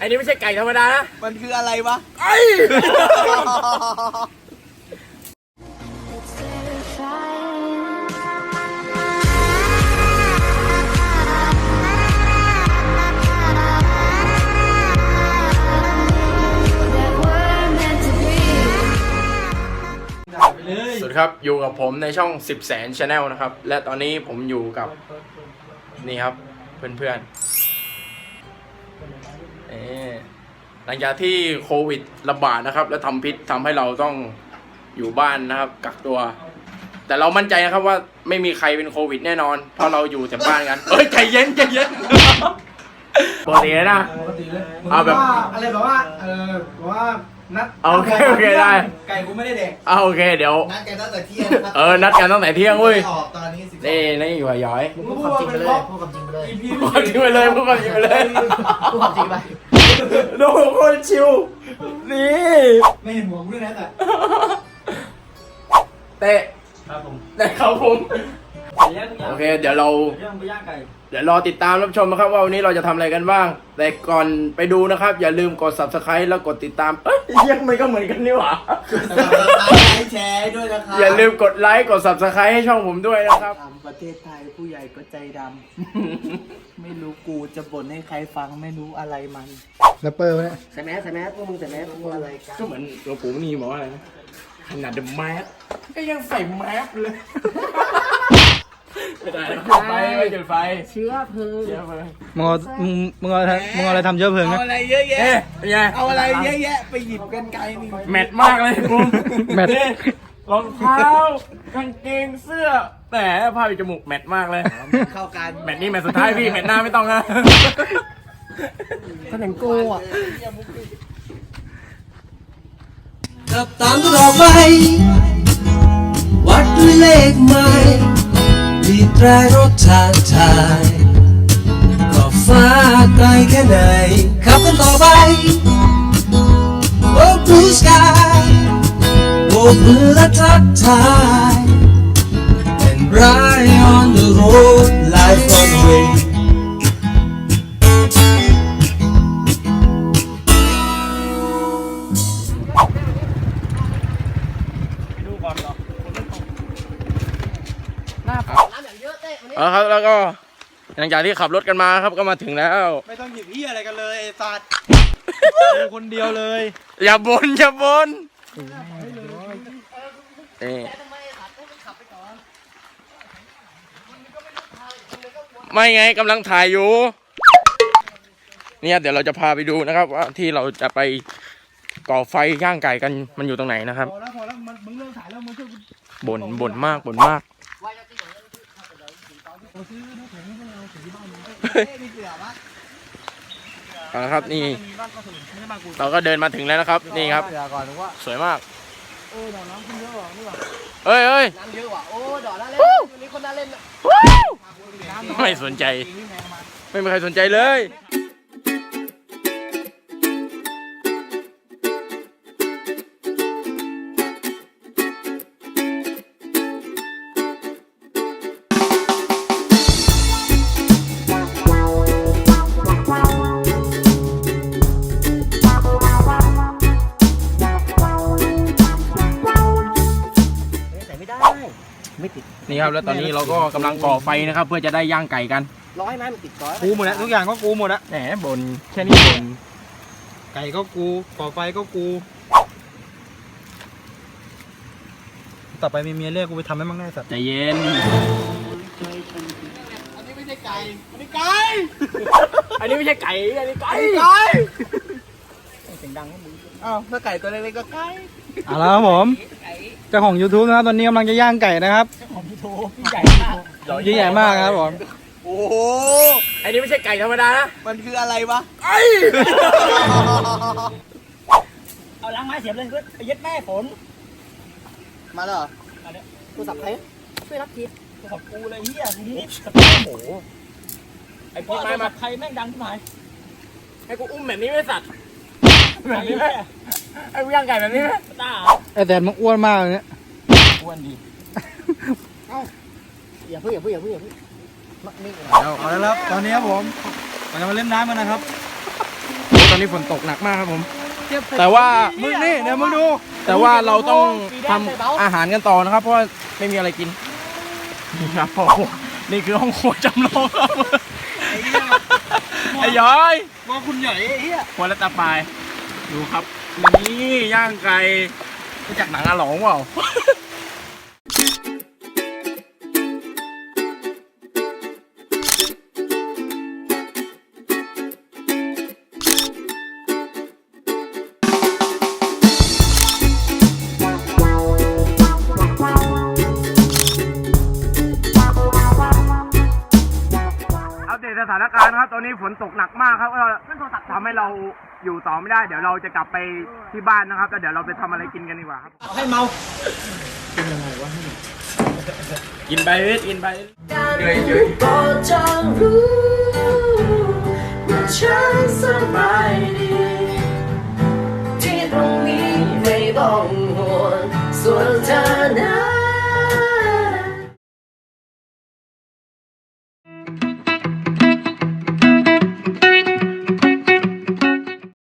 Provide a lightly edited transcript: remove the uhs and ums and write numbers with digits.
นี้ไม่ใช่ไก่ธรรมดานะมันคืออะไรวะไอ้สวัสดีครับอยู่กับผมในช่อง10 แสน Channel นะครับและตอนนี้ผมอยู่กับนี่ครับเพื่อนๆหลังจากที่โควิดระบาดนะครับและทำให้เราต้องอยู่บ้านนะครับกักตัว แต่เรามั่นใจนะครับว่าไม่มีใครเป็นโควิดแน่นอนเพราะเราอยู่แต่บ้านกันเฮ้ยใจเย็นปกตินะเอาแบบอะไรแบบว่าแบบว่านัดโอเคได้ไก่กูไม่ได้เด็กโอเคเดี๋ยวนัดกันตั้งแต่เที่ยงนัดกันตั้งแต่เที่ยงเว้ยออกตอนนี้นี่อยู่ย้อยพูดความจริงไปเลยพูดความจริงไปเลยพูดความจริงไปเลยพูดความจริงไปเลยพูดความจริงไปดูคนชิวนี่ไม่เห็นหัวกูด้วยนะแต่ครับผมโอเคเดี๋ยวเรารอติดตามรับชมนะครับว่าวันนี้เราจะทำอะไรกันบ้างแต่ก่อนไปดูนะครับอย่าลืมกด Subscribe แล้วกดติดตามยังไม่ก็เหมือนกันนี่หว่าแชร์ด้วยนะครับอย่าลืมกดไลค์กด Subscribe ให้ช่องผมด้วยนะครับประเทศไทยผู้ใหญ่ก็ใจดำไม่รู้กูจะบ่นให้ใครฟังไม่รู้อะไรมันแรปเปอร์ไหมใส่แมสพวกมึงใส่แมสพวกอะไรกันก็เหมือนตัวปู่นี่บอกว่าอะไรนะขนาดเดอะแมสก็ยังใส่แมสเลยไม่ได้ไม่จุดไฟเชื้อเพลิงมึงเอาอะไรทำเชื้อเพลิงนะเอาอะไรเยอะแยะเอาอะไรเยอะแยะไปหยิบกันไกลนี่แมทมากเลยคุณแมทรองเท้ากางเกงเสื้อแต่ผ้าปิดจมูกแมทมากเลยเข้ากันแมทนี่แมทสุดท้ายพี่แมทหน้าไม่ต้องนะขนาดกูอ่ะขับตามต่อไปวัดด้วยเลขไม้บีบแตรรถทางทายก็ฟ้าไกลแค่ไหนขับกันต่อไป Oh blue sky โบกมือและทักทาย And ride on the road life on the wayครับแล้วก็หลังจากที่ขับรถกันมาครับก็มาถึงแล้วไม่ต้องหยิบพี่อะไรกันเลยไอ้สัตว์คนเดียวเลยอย่าบ่นไม่ไงกำลังถ่ายอยู่เนี่ยเดี๋ยวเราจะพาไปดูนะครับว่าที่เราจะไปก่อไฟย่างไก่กันมันอยู่ตรงไหนนะครับพอแล้วมึงเลิกถ่ายแล้วมึงช่วยบ่นมากเอาละครับนี่เราก็เดินมาถึงแล้วนะครับนี่ครับสวยมากน้ำขึ้นเยอะกว่านี่หว่าเอ้ยน้ำเยอะว่ะโอ้ดอกน่าเล่นวันนี้คนน่าเล่นไม่สนใจไม่มีใครสนใจเลยนี่ครับแล้วตอนนี้เราก็กำลังก่อไฟนะครับเพื่อจะได้ย่างไก่กันร้อยไหมมันติดร้อยกูหมดแล้วทุกอย่างก็กูหมดแล้วแหมบ่นแค่นี้บ่นไก่ก็กูก่อไฟก็กูต่อไปมีเมียเรียกกูไปทำให้มั่งแน่สัตว์ใจเย็นอันนี้ไม่ใช่ไก่อันนี้ไก่อันนี้ไม่ใช่ไก่อันนี้ไก่เสียงดังมึงอ้าวถ้าไก่ตัวเล็กๆก็ไก่แล้วครับผมเจ้าของ YouTube นะครับตอนนี้กำลังจะย่างไก่นะครับเจ้าของ YouTube ยิ่งใหญ่มากครับผมโอ้โหอันนี้ไม่ใช่ไก่ธรรมดานะมันคืออะไรวะเอาล้างไม้เสียบเลยก็ไปยึดแม่ฝนมาแล้วเหรอกูสับใครช่วยรับทีกูสับกูเลยเฮียกูนี่สับโอ้โหไอ้พี่ไม้มาใครแม่งดังขึ้นมาให้กูอุ้มแบบนี้ไม่สัตว์แบบนี้ไหมไอ้ย่างไก่แบบนี้ไหมตาไอ้แดนมันอ้วนมากเลยเนี่ยอ้วนดีอย่าเพิ่งเอาแล้วครับตอนนี้ครับผมเราจะมาเล่นน้ำกันนะครับตอน อนนี้ฝนตกหนักมากครับผม แต่ว่ามึงนี่เดี๋ยวมึงดู แต่ว่าเราต้องทำอาหารกันต่อนะครับ เพราะว่าไม่มีอะไรกินนี่ครับพ่อครัวนี่คือห้องครัวจำลองครับไอ้ย้อย ว่าคุณใหญ่ไอ้เหี้ย ครัวและตาปลายดูครับนี่ย่างไก่มาจากหนังอาหลองเปล่า อัปเดตสถานการณ์ครับตอนนี้ฝนตกหนักมากครับก็ทำให้เราอยู่ต่อไม่ได้เดี๋ยวเราจะกลับไปที่บ้านนะครับแล้วเดี๋ยวเราไปทำอะไรกินกันดีกว่าครับ เอาให้เมา กินไปเวทกินไป ก็จะรู้ว่าฉันสบายดีที่ตรงนี้ไม่ต้องห่วงส่วนเธอนั้น